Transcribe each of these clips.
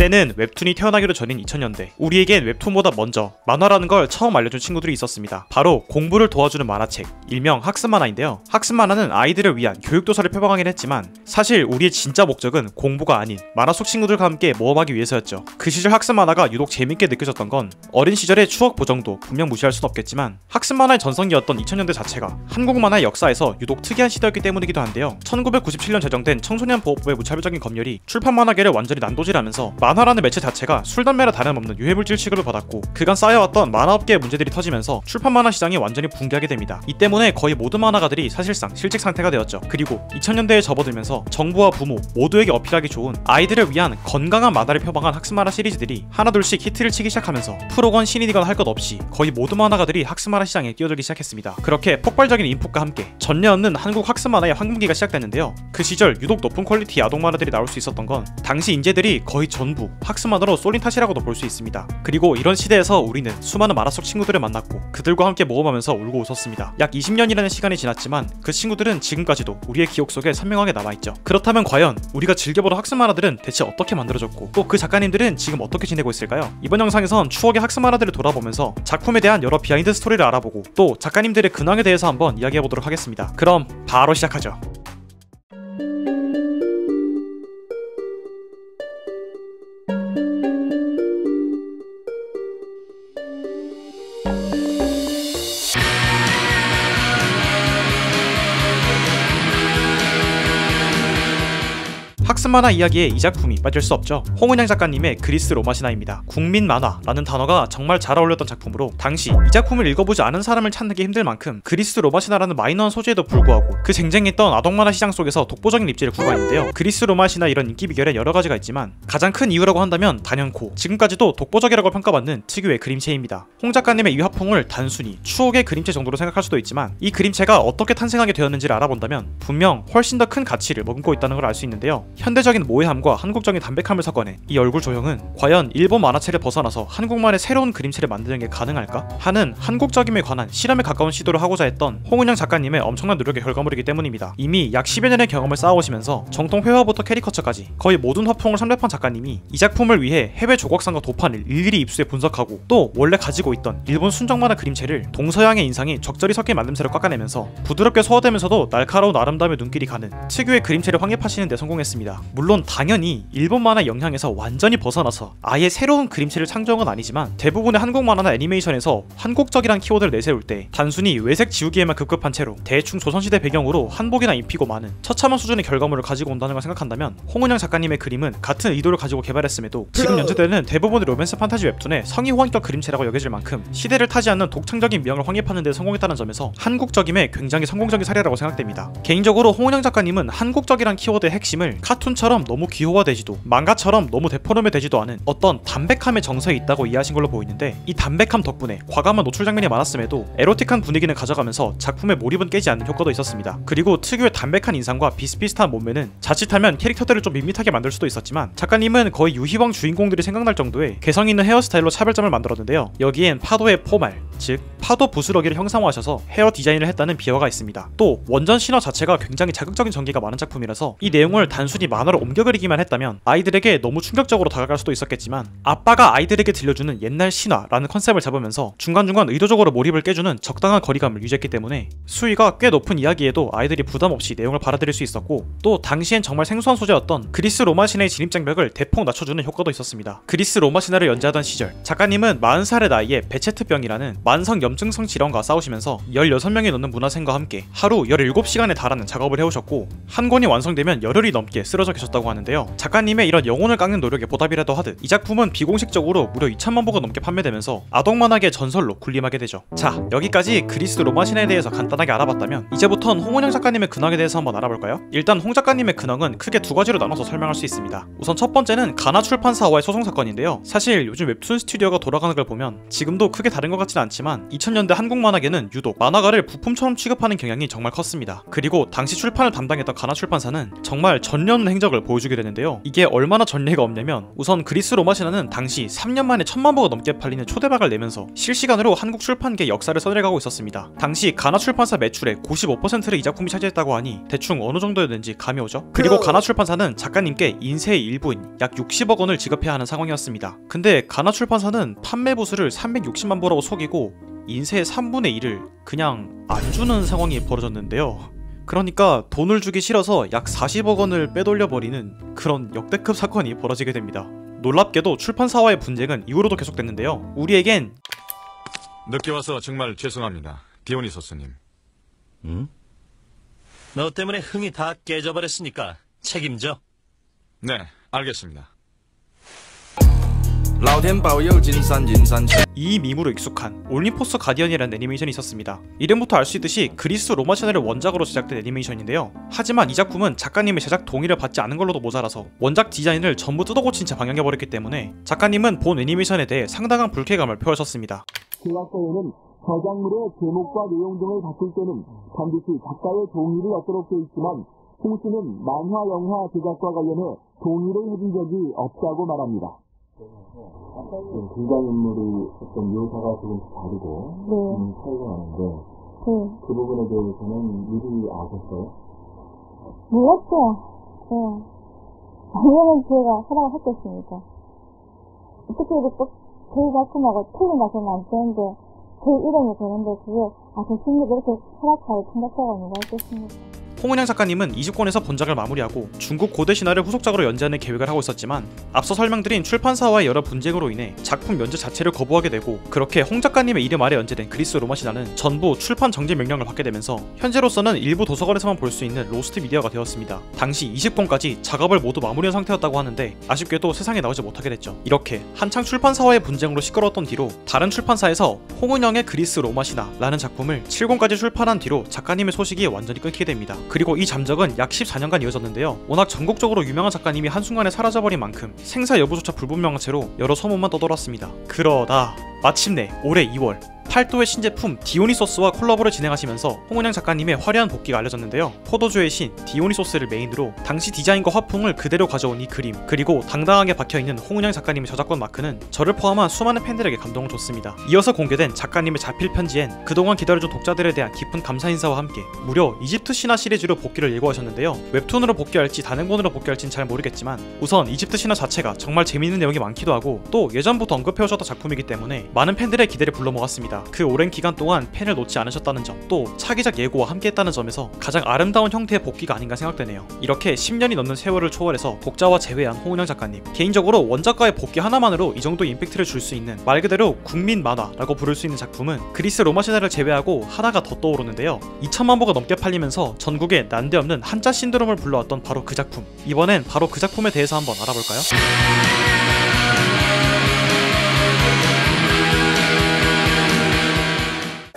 이때는 웹툰이 태어나기도 전인 2000년대, 우리에겐 웹툰보다 먼저 만화라는 걸 처음 알려준 친구들이 있었습니다. 바로 공부를 도와주는 만화책, 일명 학습 만화인데요. 학습 만화는 아이들을 위한 교육도서를 표방하긴 했지만 사실 우리의 진짜 목적은 공부가 아닌 만화 속 친구들과 함께 모험하기 위해서였죠. 그 시절 학습 만화가 유독 재밌게 느껴졌던 건 어린 시절의 추억 보정도 분명 무시할 순 없겠지만 학습 만화의 전성기였던 2000년대 자체가 한국 만화의 역사에서 유독 특이한 시대였기 때문이기도 한데요. 1997년 제정된 청소년보호법의 무차별적인 검열이 출판 만화계를 완전히 난도질하면서 만화라는 매체 자체가 술, 담배나 다름없는 유해물질 취급을 받았고 그간 쌓여왔던 만화업계의 문제들이 터지면서 출판 만화 시장이 완전히 붕괴하게 됩니다. 이 때문에 거의 모든 만화가들이 사실상 실직 상태가 되었죠. 그리고 2000년대에 접어들면서 정부와 부모 모두에게 어필하기 좋은 아이들을 위한 건강한 만화를 표방한 학습 만화 시리즈들이 하나둘씩 히트를 치기 시작하면서 프로건 신인이건 할 것 없이 거의 모든 만화가들이 학습 만화 시장에 뛰어들기 시작했습니다. 그렇게 폭발적인 인풋과 함께 전례 없는 한국 학습 만화의 황금기가 시작됐는데요. 그 시절 유독 높은 퀄리티의 아동 만화들이 나올 수 있었던 건 당시 인재들이 거의 전부 학습 만화로 쏠린 탓이라고도 볼 수 있습니다. 그리고 이런 시대에서 우리는 수많은 만화 속 친구들을 만났고 그들과 함께 모험하면서 울고 웃었습니다. 약 20년이라는 시간이 지났지만 그 친구들은 지금까지도 우리의 기억 속에 선명하게 남아있죠. 그렇다면 과연 우리가 즐겨보던 학습 만화들은 대체 어떻게 만들어졌고 또 그 작가님들은 지금 어떻게 지내고 있을까요? 이번 영상에선 추억의 학습 만화들을 돌아보면서 작품에 대한 여러 비하인드 스토리를 알아보고 또 작가님들의 근황에 대해서 한번 이야기해보도록 하겠습니다. 그럼 바로 시작하죠. 학습 만화 이야기에 이 작품이 빠질 수 없죠. 홍은양 작가님의 그리스 로마 신화입니다. 국민 만화라는 단어가 정말 잘 어울렸던 작품으로 당시 이 작품을 읽어보지 않은 사람을 찾는 게 힘들 만큼 그리스 로마 신화라는 마이너한 소재에도 불구하고 그 쟁쟁했던 아동 만화 시장 속에서 독보적인 입지를 구가했는데요. 그리스 로마 신화 이런 인기 비결에 여러 가지가 있지만 가장 큰 이유라고 한다면 단연코 지금까지도 독보적이라고 평가받는 특유의 그림체입니다. 홍 작가님의 이 화풍을 단순히 추억의 그림체 정도로 생각할 수도 있지만 이 그림체가 어떻게 탄생하게 되었는지를 알아본다면 분명 훨씬 더 큰 가치를 머금고 있다는 걸 알 수 있는데요. 현대적인 모해함과 한국적인 담백함을 섞어낸 이 얼굴 조형은 과연 일본 만화체를 벗어나서 한국만의 새로운 그림체를 만드는 게 가능할까? 하는 한국적임에 관한 실험에 가까운 시도를 하고자 했던 홍은양 작가님의 엄청난 노력의 결과물이기 때문이니다. 이미 약 10여 년의 경험을 쌓아오시면서 정통 회화부터 캐리커처까지 거의 모든 화풍을 섭렵한 작가님이 이 작품을 위해 해외 조각상과 도판을 일일이 입수해 분석하고 또 원래 가지고 있던 일본 순정 만화 그림체를 동서양의 인상이 적절히 섞인 만듦새로 깎아내면서 부드럽게 소화되면서도 날카로운 아름다움의 눈길이 가는 특유의 그림체를 확립하시는 데 성공했습니다. 물론 당연히 일본 만화 영향에서 완전히 벗어나서 아예 새로운 그림체를 창조한 건 아니지만 대부분의 한국 만화나 애니메이션에서 한국적이란 키워드를 내세울 때 단순히 외색 지우기에만 급급한 채로 대충 조선시대 배경으로 한복이나 입히고 마는 처참한 수준의 결과물을 가지고 온다는 걸 생각한다면 홍은양 작가님의 그림은 같은 의도를 가지고 개발했음에도 지금 연재되는 대부분의 로맨스 판타지 웹툰의 성의 호환격 그림체라고 여겨질 만큼 시대를 타지 않는 독창적인 미학을 확립하는 데 성공했다는 점에서 한국적임의 굉장히 성공적인 사례라고 생각됩니다. 개인적으로 홍은양 작가님은 한국적이란 키워드의 핵심을 카툰처럼 너무 기호화되지도 만가처럼 너무 데포럼되지도 않은 어떤 담백함의 정서에 있다고 이해하신 걸로 보이는데 이 담백함 덕분에 과감한 노출 장면이 많았음에도 에로틱한 분위기는 가져가면서 작품의 몰입은 깨지 않는 효과도 있었습니다. 그리고 특유의 담백한 인상과 비슷비슷한 몸매는 자칫하면 캐릭터들을 좀 밋밋하게 만들 수도 있었지만 작가님은 거의 유희왕 주인공들이 생각날 정도의 개성 있는 헤어스타일로 차별점을 만들었는데요. 여기엔 파도의 포말, 즉 파도 부스러기를 형상화하셔서 헤어 디자인을 했다는 비화가 있습니다. 또 원전 신화 자체가 굉장히 자극적인 전개가 많은 작품이라서 이 내용을 단순히 만화로 옮겨 그리기만 했다면 아이들에게 너무 충격적으로 다가갈 수도 있었겠지만 아빠가 아이들에게 들려주는 옛날 신화라는 컨셉을 잡으면서 중간중간 의도적으로 몰입을 깨주는 적당한 거리감을 유지했기 때문에 수위가 꽤 높은 이야기에도 아이들이 부담없이 내용을 받아들일 수 있었고 또 당시엔 정말 생소한 소재였던 그리스 로마 신화의 진입장벽을 대폭 낮춰주는 효과도 있었습니다. 그리스 로마 신화를 연재하던 시절 작가님은 40살의 나이에 베체트병이라는 만성 염증성 질환과 싸우시면서 16명이 넘는 문화생과 함께 하루 17시간에 달하는 작업을 해오셨고 한 권이 완성되면 열흘이 넘게 쓰러져 계셨다고 하는데요. 작가님의 이런 영혼을 깎는 노력에 보답이라도 하듯 이 작품은 비공식적으로 무려 2,000만 부가 넘게 판매되면서 아동만화계 전설로 군림하게 되죠. 자, 여기까지 그리스 로마 신화에 대해서 간단하게 알아봤다면 이제부턴 홍은양 작가님의 근황에 대해서 한번 알아볼까요? 일단 홍 작가님의 근황은 크게 두 가지로 나눠서 설명할 수 있습니다. 우선 첫 번째는 가나 출판사와의 소송 사건인데요. 사실 요즘 웹툰 스튜디오가 돌아가는 걸 보면 지금도 크게 다른 것 같진 않지만 2000년대 한국 만화계는 유독 만화가를 부품처럼 취급하는 경향이 정말 컸습니다. 그리고 당시 출판을 담당했던 가나 출판사는 정말 전년 행적을 보여주게 되는데요. 이게 얼마나 전례가 없냐면 우선 그리스 로마 신화는 당시 3년 만에 1000만 부가 넘게 팔리는 초대박을 내면서 실시간으로 한국 출판계 역사를 써내려가고 있었습니다. 당시 가나 출판사 매출의 95%를 이 작품이 차지했다고 하니 대충 어느 정도였는지 감이 오죠? 그리고 가나 출판사는 작가님께 인세의 일부인 약 60억 원을 지급해야 하는 상황이었습니다. 근데 가나 출판사는 판매 부수를 360만 부라고 속이고 인세의 3분의 1을 그냥 안 주는 상황이 벌어졌는데요. 그러니까 돈을 주기 싫어서 약 40억 원을 빼돌려버리는 그런 역대급 사건이 벌어지게 됩니다. 놀랍게도 출판사와의 분쟁은 이후로도 계속됐는데요. 우리에겐 늦게 와서 정말 죄송합니다, 디오니소스님. 응? 너 때문에 흥이 다 깨져버렸으니까 책임져. 네, 알겠습니다. 이 밈으로 익숙한 올림포스 가디언이라는 애니메이션이 있었습니다. 이름부터 알 수 있듯이 그리스 로마 신화를 원작으로 제작된 애니메이션인데요. 하지만 이 작품은 작가님의 제작 동의를 받지 않은 걸로도 모자라서 원작 디자인을 전부 뜯어고친 채 방영해버렸기 때문에 작가님은 본 애니메이션에 대해 상당한 불쾌감을 표하셨습니다. 제작사에는 저작물의 제목과 내용 등을 바꿀 때는 반드시 작가의 동의를 얻도록 되어 있지만 홍씨는 만화, 영화 제작과 관련해 동의를 해준 적이 없다고 말합니다. 등장인물의 어떤 묘사가 조금씩 다르고 차이가 나는데 그 부분에 대해서는 미리 아셨어요? 몰랐죠. 네. 당연히 제가 하라고 했겠습니까. 어떻게 이렇게 저희 작품하고 틀린 가서는 안 되는데 제 이름이 되는데 그게 교수님이 이렇게 허락하게 생각하고 누가 했겠습니까. 홍은영 작가님은 20권에서 본작을 마무리하고 중국 고대 신화를 후속작으로 연재하는 계획을 하고 있었지만 앞서 설명드린 출판사와의 여러 분쟁으로 인해 작품 연재 자체를 거부하게 되고 그렇게 홍 작가님의 이름 아래 연재된 그리스 로마 신화는 전부 출판 정지 명령을 받게 되면서 현재로서는 일부 도서관에서만 볼 수 있는 로스트 미디어가 되었습니다. 당시 20권까지 작업을 모두 마무리한 상태였다고 하는데 아쉽게도 세상에 나오지 못하게 됐죠. 이렇게 한창 출판사와의 분쟁으로 시끄러웠던 뒤로 다른 출판사에서 홍은영의 그리스 로마 신화라는 작품을 7권까지 출판한 뒤로 작가님의 소식이 완전히 끊기게 됩니다. 그리고 이 잠적은 약 14년간 이어졌는데요. 워낙 전국적으로 유명한 작가님이 한순간에 사라져버린 만큼 생사 여부조차 불분명한 채로 여러 소문만 떠돌았습니다. 그러다 마침내 올해 2월 팔도의 신제품 디오니소스와 콜라보를 진행하시면서 홍은영 작가님의 화려한 복귀가 알려졌는데요. 포도주의 신 디오니소스를 메인으로 당시 디자인과 화풍을 그대로 가져온 이 그림, 그리고 당당하게 박혀있는 홍은영 작가님의 저작권 마크는 저를 포함한 수많은 팬들에게 감동을 줬습니다. 이어서 공개된 작가님의 자필 편지엔 그동안 기다려준 독자들에 대한 깊은 감사 인사와 함께 무려 이집트 신화 시리즈로 복귀를 예고하셨는데요. 웹툰으로 복귀할지 단행본으로 복귀할지는 잘 모르겠지만 우선 이집트 신화 자체가 정말 재미있는 내용이 많기도 하고 또 예전부터 언급해오셨던 작품이기 때문에 많은 팬들의 기대를 불러모았습니다. 그 오랜 기간 동안 팬을 놓지 않으셨다는 점, 또 차기작 예고와 함께했다는 점에서 가장 아름다운 형태의 복귀가 아닌가 생각되네요. 이렇게 10년이 넘는 세월을 초월해서 독자와 재회한 홍은영 작가님, 개인적으로 원작과의 복귀 하나만으로 이 정도 임팩트를 줄 수 있는 말 그대로 국민 만화라고 부를 수 있는 작품은 그리스 로마 신화를 제외하고 하나가 더 떠오르는데요. 2천만 부가 넘게 팔리면서 전국에 난데없는 한자 신드롬을 불러왔던 바로 그 작품. 이번엔 바로 그 작품에 대해서 한번 알아볼까요?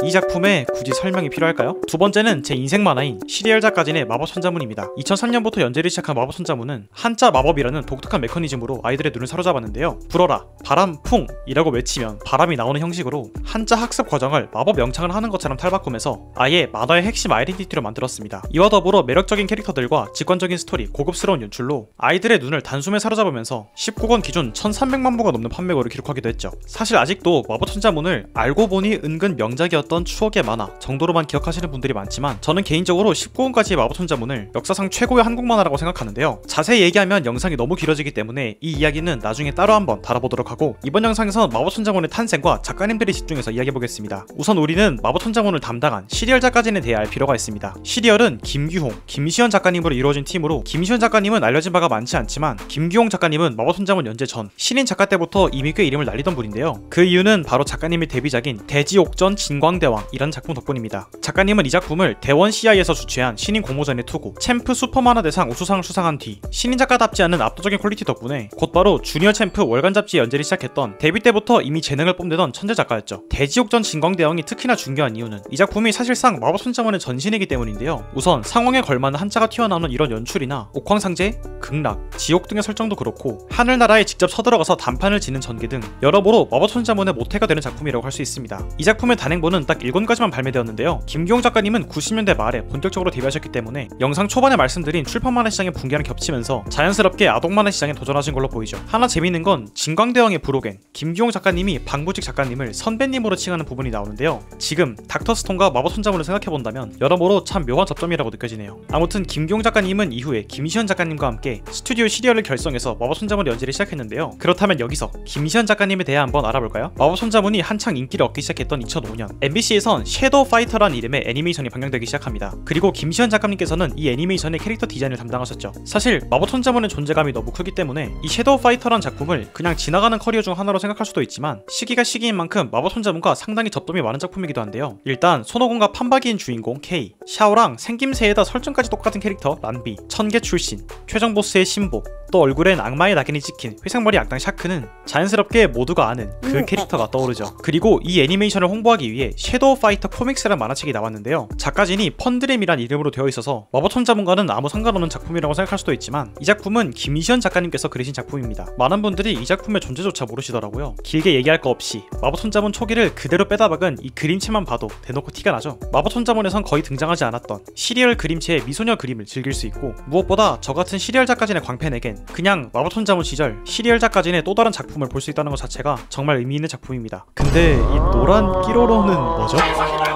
이 작품에 굳이 설명이 필요할까요? 두 번째는 제 인생 만화인 시리얼 작가진의 마법천자문입니다. 2003년부터 연재를 시작한 마법천자문은 한자 마법이라는 독특한 메커니즘으로 아이들의 눈을 사로잡았는데요. 불어라, 바람, 풍! 이라고 외치면 바람이 나오는 형식으로 한자 학습 과정을 마법 명창을 하는 것처럼 탈바꿈해서 아예 만화의 핵심 아이덴티티로 만들었습니다. 이와 더불어 매력적인 캐릭터들과 직관적인 스토리, 고급스러운 연출로 아이들의 눈을 단숨에 사로잡으면서 19권 기준 1300만 부가 넘는 판매고를 기록하기도 했죠. 사실 아직도 마법천자문을 알고 보니 은근 명작이었던 추억의 만화 정도로만 기억하시는 분들이 많지만 저는 개인적으로 19권까지의 마법천자문을 역사상 최고의 한국 만화라고 생각하는데요. 자세히 얘기하면 영상이 너무 길어지기 때문에 이 이야기는 나중에 따로 한번 다뤄보도록 하고, 이번 영상에선 마법천자문의 탄생과 작가님들이 집중해서 이야기해보겠습니다. 우선 우리는 마법천자문을 담당한 시리얼 작가진에 대해 알 필요가 있습니다. 시리얼은 김규홍, 김시현 작가님으로 이루어진 팀으로 김시현 작가님은 알려진 바가 많지 않지만 김규홍 작가님은 마법천자문 연재 전 신인 작가 때부터 이미 꽤 이름을 날리던 분인데요. 그 이유는 바로 작가님의 데뷔작인 대지옥전 진광대왕 이라는 작품 덕분입니다. 작가님은 이 작품을 대원 CI에서 주최한 신인 공모전에 투고 챔프 슈퍼만화 대상 우수상을 수상한 뒤 신인 작가답지 않은 압도적인 퀄리티 덕분에 곧바로 주니어 챔프 월간 잡지에 연재를 시작했던 데뷔 때부터 이미 재능을 뽐내던 천재 작가였죠. 대지옥전 진광대왕이 특히나 중요한 이유는 이 작품이 사실상 마법천자문의 전신이기 때문인데요. 우선 상황에 걸맞는 한자가 튀어나오는 이런 연출이나 옥황상제, 극락, 지옥 등의 설정도 그렇고 하늘나라에 직접 서들어가서 단판을 지는 전개 등 여러모로 마법천자문의 모태가 되는 작품이라고 할 수 있습니다. 이 작품의 단행본은 딱 딱 1권까지만 발매되었는데요. 김기용 작가님은 90년대 말에 본격적으로 데뷔하셨기 때문에 영상 초반에 말씀드린 출판 만화 시장의 붕괴랑 겹치면서 자연스럽게 아동 만화 시장에 도전하신 걸로 보이죠. 하나 재미있는 건 진광대왕의 부록엔 김기용 작가님이 방부직 작가님을 선배님으로 칭하는 부분이 나오는데요. 지금 닥터스톤과 마법천자문을 생각해본다면 여러모로 참 묘한 접점이라고 느껴지네요. 아무튼 김기용 작가님은 이후에 김시현 작가님과 함께 스튜디오 시리얼을 결성해서 마법천자문 연재를 시작했는데요. 그렇다면 여기서 김시현 작가님에 대해 한번 알아볼까요? 마법천자문이 한창 인기를 얻기 시작했던 2005년 MBC에선 섀도우 파이터라는 이름의 애니메이션이 방영되기 시작합니다. 그리고 김시현 작가님께서는 이 애니메이션의 캐릭터 디자인을 담당하셨죠. 사실 마법천자문의 존재감이 너무 크기 때문에 이 섀도우 파이터라는 작품을 그냥 지나가는 커리어 중 하나로 생각할 수도 있지만 시기가 시기인 만큼 마법천자문과 상당히 접점이 많은 작품이기도 한데요. 일단 손오공과 판박이인 주인공 K, 샤오랑 생김새에다 설정까지 똑같은 캐릭터 란비, 천계 출신, 최종 보스의 신복, 또 얼굴엔 악마의 낙인이 찍힌 회색머리 악당 샤크는 자연스럽게 모두가 아는 그 캐릭터가 떠오르죠. 그리고 이 애니메이션을 홍보하기 위해 섀도우 파이터 코믹스라는 만화책이 나왔는데요. 작가진이 펀드램이란 이름으로 되어 있어서 마법천자문과는 아무 상관없는 작품이라고 생각할 수도 있지만 이 작품은 김시현 작가님께서 그리신 작품입니다. 많은 분들이 이 작품의 존재조차 모르시더라고요. 길게 얘기할 거 없이 마법천자문 초기를 그대로 빼다 박은 이 그림체만 봐도 대놓고 티가 나죠. 마법천자문에선 거의 등장하지 않았던 시리얼 그림체의 미소녀 그림을 즐길 수 있고 무엇보다 저같은 시리얼 작가진의 광팬에겐 그냥 마법천자문 시절 시리얼 작가진의 또 다른 작품을 볼 수 있다는 것 자체가 정말 의미 있는 작품입니다. 근데 이 노란 끼로로는 뭐죠?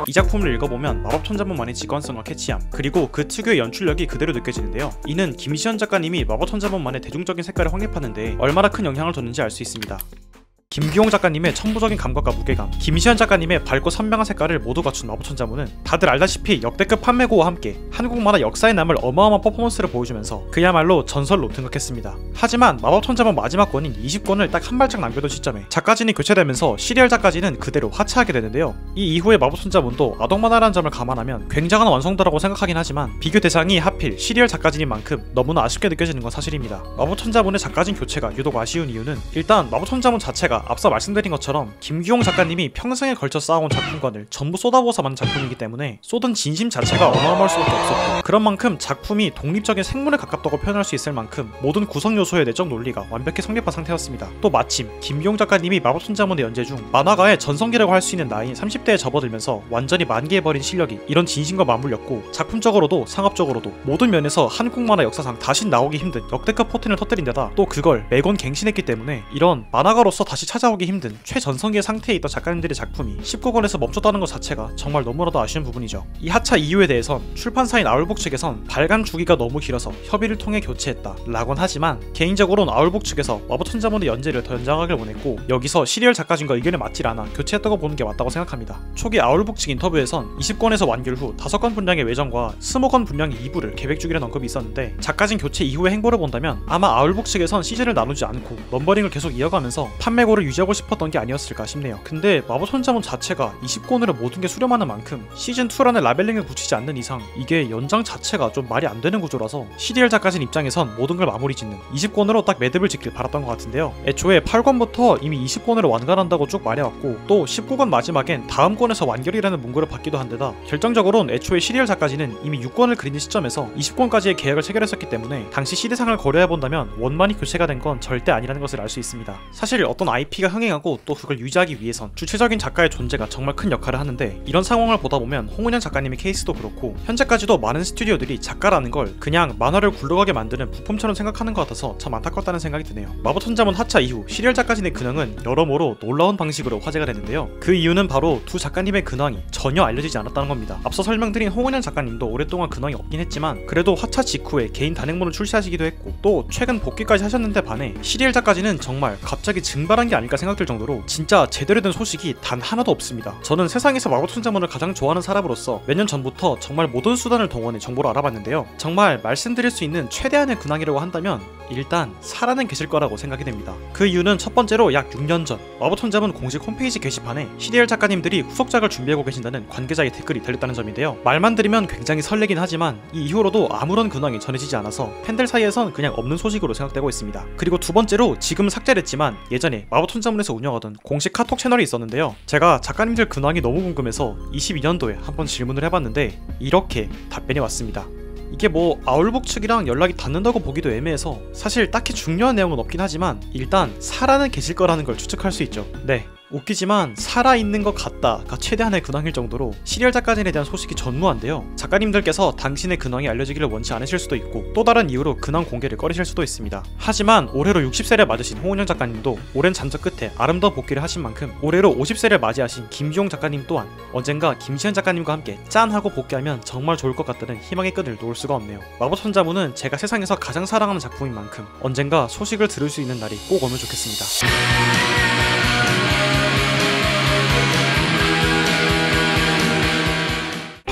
이 작품을 읽어보면 마법천자문만의 직관성과 캐치함 그리고 그 특유의 연출력이 그대로 느껴지는데요. 이는 김시현 작가님이 마법천자문만의 대중적인 색깔을 확립하는데 얼마나 큰 영향을 줬는지 알 수 있습니다. 김기용 작가님의 천부적인 감각과 무게감, 김시현 작가님의 밝고 선명한 색깔을 모두 갖춘 마법천자문은 다들 알다시피 역대급 판매고와 함께 한국 만화 역사에 남을 어마어마한 퍼포먼스를 보여주면서 그야말로 전설로 등극했습니다. 하지만 마법천자문 마지막 권인 20권을 딱 한 발짝 남겨둔 시점에 작가진이 교체되면서 시리얼 작가진은 그대로 하차하게 되는데요. 이 이후의 마법천자문도 아동 만화라는 점을 감안하면 굉장한 완성도라고 생각하긴 하지만 비교 대상이 하필 시리얼 작가진인 만큼 너무나 아쉽게 느껴지는 건 사실입니다. 마법천자문의 작가진 교체가 유독 아쉬운 이유는 일단 마법천자문 자체가 앞서 말씀드린 것처럼 김기용 작가님이 평생에 걸쳐 쌓아온 작품관을 전부 쏟아부어서 만든 작품이기 때문에 쏟은 진심 자체가 어마어마할 수밖에 없었고 그런 만큼 작품이 독립적인 생물에 가깝다고 표현할 수 있을 만큼 모든 구성 요소의 내적 논리가 완벽히 성립한 상태였습니다. 또 마침 김기용 작가님이 마법천자문의 연재 중 만화가의 전성기라고 할 수 있는 나이인 30대에 접어들면서 완전히 만개해버린 실력이 이런 진심과 맞물렸고 작품적으로도 상업적으로도 모든 면에서 한국 만화 역사상 다시 나오기 힘든 역대급 포텐을 터뜨린 데다 또 그걸 매권 갱신했기 때문에 이런 만화가로서 다시 찾아오기 힘든 최전성기의 상태에 있던 작가님들의 작품이 19권에서 멈췄다는 것 자체가 정말 너무나도 아쉬운 부분이죠. 이 하차 이유에 대해선 출판사인 아울북 측에선 발간 주기가 너무 길어서 협의를 통해 교체했다 라곤 하지만 개인적으로는 아울북 측에서 마법천자문의 연재를 더 연장하길 원했고 여기서 시리얼 작가진과 의견에 맞질 않아 교체했다고 보는 게 맞다고 생각합니다. 초기 아울북 측 인터뷰에선 20권에서 완결 후 5권 분량의 외전과 20권 분량의 2부를 계획 중이라는 언급이 있었는데 작가진 교체 이후의 행보를 본다면 아마 아울북 측에선 시즌을 나누지 않고 넘버링을 계속 이어가면서 판매고를 유지하고 싶었던 게 아니었을까 싶네요. 근데 마법천자문 자체가 20권으로 모든 게 수렴하는 만큼 시즌2라는 라벨링을 붙이지 않는 이상 이게 연장 자체가 좀 말이 안 되는 구조라서 시리얼 작가진 입장에선 모든 걸 마무리 짓는 20권으로 딱 매듭을 짓길 바랐던 것 같은데요. 애초에 8권부터 이미 20권으로 완결한다고 쭉 말해왔고 또 19권 마지막엔 다음 권에서 완결이라는 문구를 받기도 한데다 결정적으로는 애초에 시리얼 작가진은 이미 6권을 그리는 시점에서 20권까지의 계약을 체결했었기 때문에 당시 시대상을 고려해본다면 원만히 교체가 된 건 절대 아니라는 것을 알 수 있습니다. 사실 어떤 IP가 흥행하고 또 그걸 유지하기 위해선 주체적인 작가의 존재가 정말 큰 역할을 하는데 이런 상황을 보다 보면 홍은영 작가님의 케이스도 그렇고 현재까지도 많은 스튜디오들이 작가라는 걸 그냥 만화를 굴러가게 만드는 부품처럼 생각하는 것 같아서 참 안타깝다는 생각이 드네요. 마법천자문 하차 이후 시리얼 작가진의 근황은 여러모로 놀라운 방식으로 화제가 되는데요. 그 이유는 바로 두 작가님의 근황이 전혀 알려지지 않았다는 겁니다. 앞서 설명드린 홍은영 작가님도 오랫동안 근황이 없긴 했지만 그래도 하차 직후에 개인 단행본을 출시하시기도 했고 또 최근 복귀까지 하셨는데 반해 시리얼 작가진은 정말 갑자기 증발한 게 아닐까 생각될 정도로 진짜 제대로 된 소식이 단 하나도 없습니다. 저는 세상에서 마법천자문을 가장 좋아하는 사람으로서 몇 년 전부터 정말 모든 수단을 동원해 정보를 알아봤는데요. 정말 말씀드릴 수 있는 최대한의 근황이라고 한다면 일단 살아는 계실 거라고 생각이 됩니다. 그 이유는 첫 번째로 약 6년 전 마법천자문 공식 홈페이지 게시판에 시리얼 작가님들이 후속작을 준비하고 계신다는 관계자의 댓글이 달렸다는 점인데요. 말만 들으면 굉장히 설레긴 하지만 이 이후로도 아무런 근황이 전해지지 않아서 팬들 사이에선 그냥 없는 소식으로 생각되고 있습니다. 그리고 두 번째로 지금 삭제를 했지만 예전에 마법천자문에서 운영하던 공식 카톡 채널이 있었는데요. 제가 작가님들 근황이 너무 궁금해서 22년도에 한번 질문을 해봤는데 이렇게 답변이 왔습니다. 이게 뭐 아울북 측이랑 연락이 닿는다고 보기도 애매해서 사실 딱히 중요한 내용은 없긴 하지만 일단 살아는 계실 거라는 걸 추측할 수 있죠. 네, 웃기지만 살아있는 것 같다가 최대한의 근황일 정도로 시리얼 작가진에 대한 소식이 전무한데요. 작가님들께서 당신의 근황이 알려지기를 원치 않으실 수도 있고 또 다른 이유로 근황 공개를 꺼리실 수도 있습니다. 하지만 올해로 60세를 맞으신 홍은영 작가님도 오랜 잠적 끝에 아름다운 복귀를 하신 만큼 올해로 50세를 맞이하신 김주용 작가님 또한 언젠가 김시현 작가님과 함께 짠 하고 복귀하면 정말 좋을 것 같다는 희망의 끈을 놓을 수가 없네요. 마법천자문은 제가 세상에서 가장 사랑하는 작품인 만큼 언젠가 소식을 들을 수 있는 날이 꼭 오면 좋겠습니다.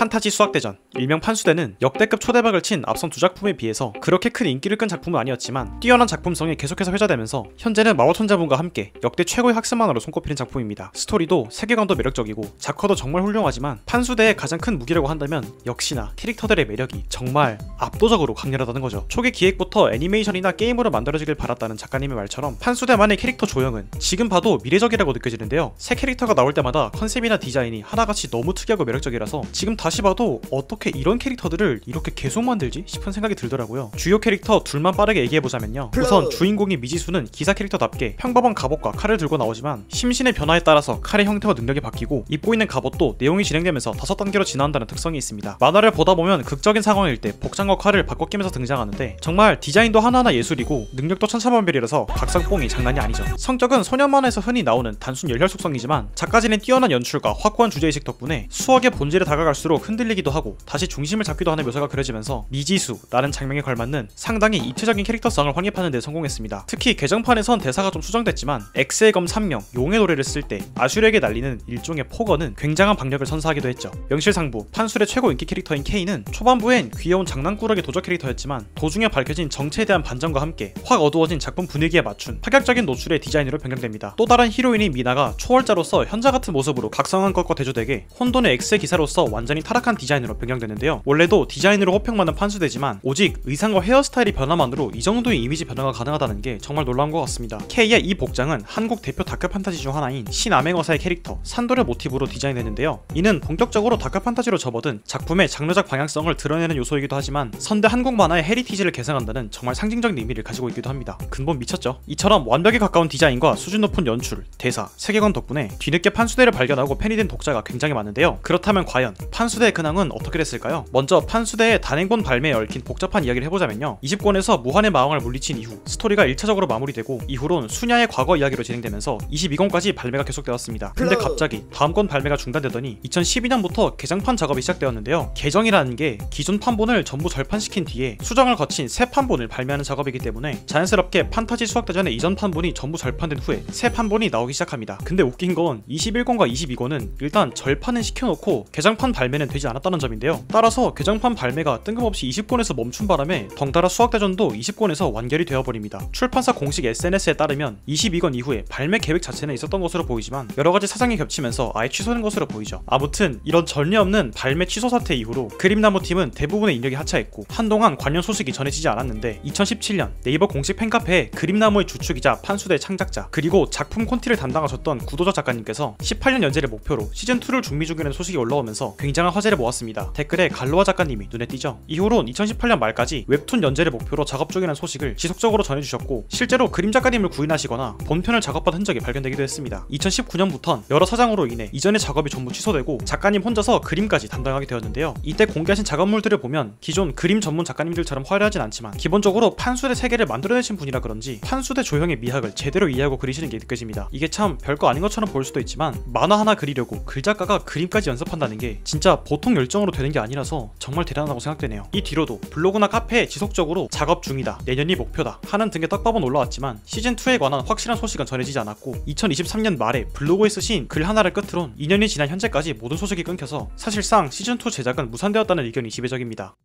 판타지 수학대전, 일명 판수대는 역대급 초대박을 친 앞선 두 작품에 비해서 그렇게 큰 인기를 끈 작품은 아니었지만 뛰어난 작품성이 계속해서 회자되면서 현재는 마법천자문과 함께 역대 최고의 학습 만화로 손꼽히는 작품입니다. 스토리도 세계관도 매력적이고 작화도 정말 훌륭하지만 판수대의 가장 큰 무기라고 한다면 역시나 캐릭터들의 매력이 정말 압도적으로 강렬하다는 거죠. 초기 기획부터 애니메이션이나 게임으로 만들어지길 바랐다는 작가님의 말처럼 판수대만의 캐릭터 조형은 지금 봐도 미래적이라고 느껴지는데요. 새 캐릭터가 나올 때마다 컨셉이나 디자인이 하나같이 너무 특이하고 매력적이라서 지금 다시 봐도 어떻게 이런 캐릭터들을 이렇게 계속 만들지 싶은 생각이 들더라고요. 주요 캐릭터 둘만 빠르게 얘기해보자면요. 우선 주인공인 미지수는 기사 캐릭터답게 평범한 갑옷과 칼을 들고 나오지만 심신의 변화에 따라서 칼의 형태와 능력이 바뀌고 입고 있는 갑옷도 내용이 진행되면서 5단계로 진화한다는 특성이 있습니다. 만화를 보다 보면 극적인 상황일 때 복장과 칼을 바꿔 끼면서 등장하는데 정말 디자인도 하나하나 예술이고 능력도 천차만별이라서 각상뽕이 장난이 아니죠. 성격은 소년 만화에서 흔히 나오는 단순 열혈 속성이지만 작가진의 뛰어난 연출과 확고한 주제의식 덕분에 수학의 본질에 다가갈수록 흔들리기도 하고 다시 중심을 잡기도 하는 묘사가 그려지면서 미지수라는 장명에 걸맞는 상당히 입체적인 캐릭터성을 확립하는 데 성공했습니다. 특히 개정판에선 대사가 좀 수정됐지만 엑스의 검 3명, 용의 노래를 쓸 때 아슈르에게 날리는 일종의 폭언은 굉장한 박력을 선사하기도 했죠. 명실상부 판술의 최고 인기 캐릭터인 케이는 초반부엔 귀여운 장난꾸러기 도적 캐릭터였지만 도중에 밝혀진 정체에 대한 반전과 함께 확 어두워진 작품 분위기에 맞춘 파격적인 노출의 디자인으로 변경됩니다. 또 다른 히로인인 미나가 초월자로서 현자 같은 모습으로 각성한 것과 대조되게 혼돈의 엑스의 기사로서 완전히 타락한 디자인으로 변경되는데요. 원래도 디자인으로 호평받는 판수대지만 오직 의상과 헤어스타일이 변화만으로 이 정도의 이미지 변화가 가능하다는 게 정말 놀라운 것 같습니다. K의 이 복장은 한국 대표 다크 판타지 중 하나인 신암행어사의 캐릭터 산도를 모티브로 디자인했는데요. 이는 본격적으로 다크 판타지로 접어든 작품의 장르적 방향성을 드러내는 요소이기도 하지만 선대 한국 만화의 헤리티지를 계승한다는 정말 상징적인 의미를 가지고 있기도 합니다. 근본 미쳤죠? 이처럼 완벽에 가까운 디자인과 수준 높은 연출, 대사, 세계관 덕분에 뒤늦게 판수대를 발견하고 팬이 된 독자가 굉장히 많은데요. 그렇다면 과연 판수대의 근황은 어떻게 됐을까요? 먼저 판수대의 단행본 발매에 얽힌 복잡한 이야기를 해보자면요. 20권에서 무한의 마왕을 물리친 이후 스토리가 1차적으로 마무리되고 이후론 수냐의 과거 이야기로 진행되면서 22권까지 발매가 계속되었습니다. 근데 갑자기 다음 권 발매가 중단되더니 2012년부터 개정판 작업이 시작되었는데요. 개정이라는 게 기존 판본을 전부 절판시킨 뒤에 수정을 거친 새 판본을 발매하는 작업이기 때문에 자연스럽게 판타지 수학대전의 이전 판본이 전부 절판된 후에 새 판본이 나오기 시작합니다. 근데 웃긴 건 21권과 22권은 일단 절판은 시켜놓고 개정판 발매는 되지 않았다는 점인데요. 따라서 개정판 발매가 뜬금없이 20권에서 멈춘 바람에 덩달아 수학대전도 20권에서 완결이 되어버립니다. 출판사 공식 SNS에 따르면 22권 이후에 발매 계획 자체는 있었던 것으로 보이지만 여러가지 사정이 겹치면서 아예 취소된 것으로 보이죠. 아무튼 이런 전례 없는 발매 취소 사태 이후로 그림나무팀은 대부분의 인력이 하차했고 한동안 관련 소식이 전해지지 않았는데 2017년 네이버 공식 팬카페에 그림나무의 주축이자 판수대 창작자 그리고 작품 콘티를 담당하셨던 구도저 작가님께서 18년 연재를 목표로 시즌2를 준비 중이라는 소식이 올라오면서 굉장한 화제를 모았습니다. 댓글에 갈로아 작가님이 눈에 띄죠. 이후론 2018년 말까지 웹툰 연재를 목표로 작업 중이라는 소식을 지속적으로 전해주셨고 실제로 그림 작가님을 구인하시거나 본편을 작업한 흔적이 발견되기도 했습니다. 2019년부턴 여러 사정으로 인해 이전의 작업이 전부 취소되고 작가님 혼자서 그림까지 담당하게 되었는데요. 이때 공개하신 작업물들을 보면 기존 그림 전문 작가님들처럼 화려하진 않지만 기본적으로 판수대 세계를 만들어내신 분이라 그런지 판수대 조형의 미학을 제대로 이해하고 그리시는 게 느껴집니다. 이게 참 별거 아닌 것처럼 보일 수도 있지만 만화 하나 그리려고 글작가가 그림까지 연습한다는 게 진짜 보통 열정으로 되는 게 아니라서 정말 대단하다고 생각되네요. 이 뒤로도 블로그나 카페에 지속적으로 작업 중이다, 내년이 목표다 하는 등의 떡밥은 올라왔지만 시즌2에 관한 확실한 소식은 전해지지 않았고 2023년 말에 블로그에 쓰신 글 하나를 끝으론 2년이 지난 현재까지 모든 소식이 끊겨서 사실상 시즌2 제작은 무산되었다는 의견이 지배적입니다.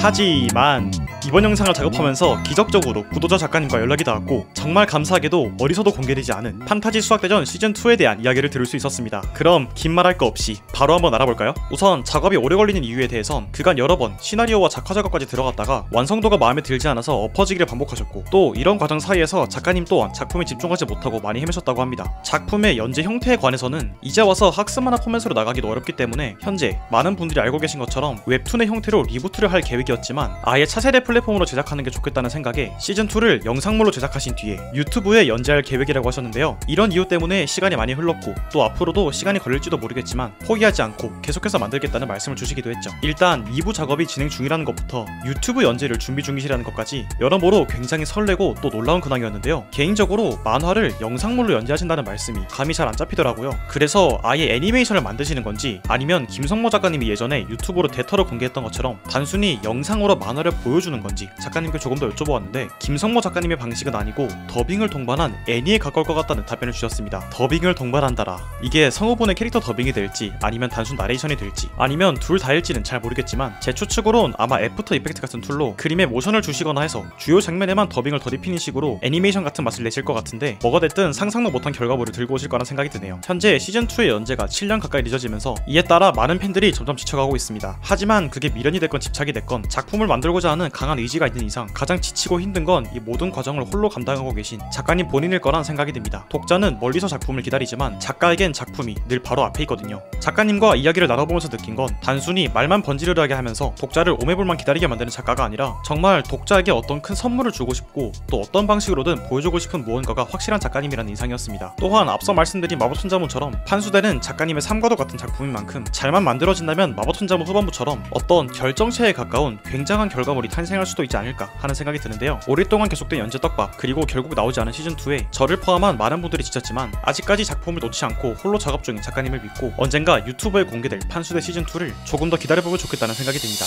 하지만 이번 영상을 작업하면서 기적적으로 구도자 작가님과 연락이 닿았고 정말 감사하게도 어디서도 공개되지 않은 판타지 수학대전 시즌2에 대한 이야기를 들을 수 있었습니다. 그럼 긴 말할 거 없이 바로 한번 알아볼까요? 우선 작업이 오래 걸리는 이유에 대해선 그간 여러 번 시나리오와 작화 작업까지 들어갔다가 완성도가 마음에 들지 않아서 엎어지기를 반복하셨고 또 이런 과정 사이에서 작가님 또한 작품에 집중하지 못하고 많이 헤매셨다고 합니다. 작품의 연재 형태에 관해서는 이제 와서 학습 만화 포맷으로 나가기도 어렵기 때문에 현재 많은 분들이 알고 계신 것처럼 웹툰의 형태로 리부트를 할 계획 계획이었지만 아예 차세대 플랫폼으로 제작하는 게 좋겠다는 생각에 시즌2를 영상물로 제작하신 뒤에 유튜브에 연재할 계획이라고 하셨는데요. 이런 이유 때문에 시간이 많이 흘렀고 또 앞으로도 시간이 걸릴지도 모르겠지만 포기하지 않고 계속해서 만들겠다는 말씀을 주시기도 했죠. 일단 2부 작업이 진행 중이라는 것부터 유튜브 연재를 준비 중이시라는 것까지 여러모로 굉장히 설레고 또 놀라운 근황이었는데요. 개인적으로 만화를 영상물로 연재하신다는 말씀이 감이 잘 안 잡히더라고요. 그래서 아예 애니메이션을 만드시는 건지 아니면 김성모 작가님이 예전에 유튜브로 데이터를 공개했던 것처럼 단순히 영상으로 만화를 보여주는 건지 작가님께 조금 더 여쭤보았는데 김성모 작가님의 방식은 아니고 더빙을 동반한 애니에 가까울 것 같다는 답변을 주셨습니다. 더빙을 동반한다라. 이게 성우분의 캐릭터 더빙이 될지 아니면 단순 나레이션이 될지 아니면 둘 다일지는 잘 모르겠지만 제 추측으론 아마 애프터 이펙트 같은 툴로 그림에 모션을 주시거나 해서 주요 장면에만 더빙을 더입히는 식으로 애니메이션 같은 맛을 내실 것 같은데 뭐가 됐든 상상도 못한 결과물을 들고 오실 거란 생각이 드네요. 현재 시즌2의 연재가 7년 가까이 늦어지면서 이에 따라 많은 팬들이 점점 지쳐가고 있습니다. 하지만 그게 미련이 됐건 집착이 됐건 작품을 만들고자 하는 강한 의지가 있는 이상 가장 지치고 힘든 건 이 모든 과정을 홀로 감당하고 계신 작가님 본인일 거란 생각이 듭니다. 독자는 멀리서 작품을 기다리지만 작가에겐 작품이 늘 바로 앞에 있거든요. 작가님과 이야기를 나눠보면서 느낀 건 단순히 말만 번지르르하게 하면서 독자를 오매불만 기다리게 만드는 작가가 아니라 정말 독자에게 어떤 큰 선물을 주고 싶고 또 어떤 방식으로든 보여주고 싶은 무언가가 확실한 작가님이라는 인상이었습니다. 또한 앞서 말씀드린 마법천자문처럼 판수대는 작가님의 삶과도 같은 작품인 만큼 잘만 만들어진다면 마법천자문 후반부처럼 어떤 결정체에 가까운 굉장한 결과물이 탄생할 수도 있지 않을까 하는 생각이 드는데요. 오랫동안 계속된 연재 떡밥 그리고 결국 나오지 않은 시즌2에 저를 포함한 많은 분들이 지쳤지만 아직까지 작품을 놓지 않고 홀로 작업 중인 작가님을 믿고 언젠가 유튜브에 공개될 판수대 시즌2를 조금 더 기다려보면 좋겠다는 생각이 듭니다.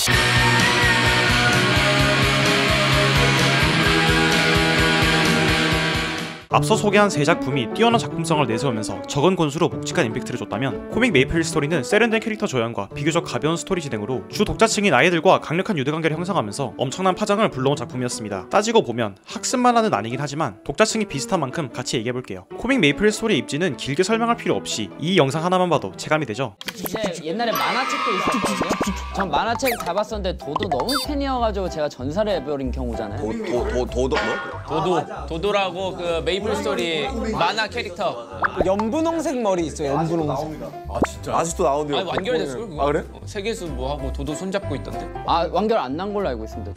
앞서 소개한 세 작품이 뛰어난 작품성을 내세우면서 적은 권수로 묵직한 임팩트를 줬다면 코믹 메이플 스토리는 세련된 캐릭터 조연과 비교적 가벼운 스토리 진행으로 주 독자층인 아이들과 강력한 유대관계를 형성하면서 엄청난 파장을 불러온 작품이었습니다. 따지고 보면 학습 만화는 아니긴 하지만 독자층이 비슷한 만큼 같이 얘기해볼게요. 코믹 메이플 스토리의 입지는 길게 설명할 필요 없이 이 영상 하나만 봐도 체감이 되죠. 제 옛날에 만화책도 있었거든요. 전 만화책 다 봤었는데 도도 너무 팬이어가지고 제가 전사를 해버린 경우잖아요. 도도 뭐? 도도라고 그 메이플 스토리 만화 캐릭터. 연분홍색 머리 있어요. 연분홍색. 아 진짜? 아직도 나오는데. 아니 완결됐어요. 그거? 아 그래? 세계수 뭐 하고 도도 손잡고 있던데. 아 완결 안 난 걸로 알고 있습니다.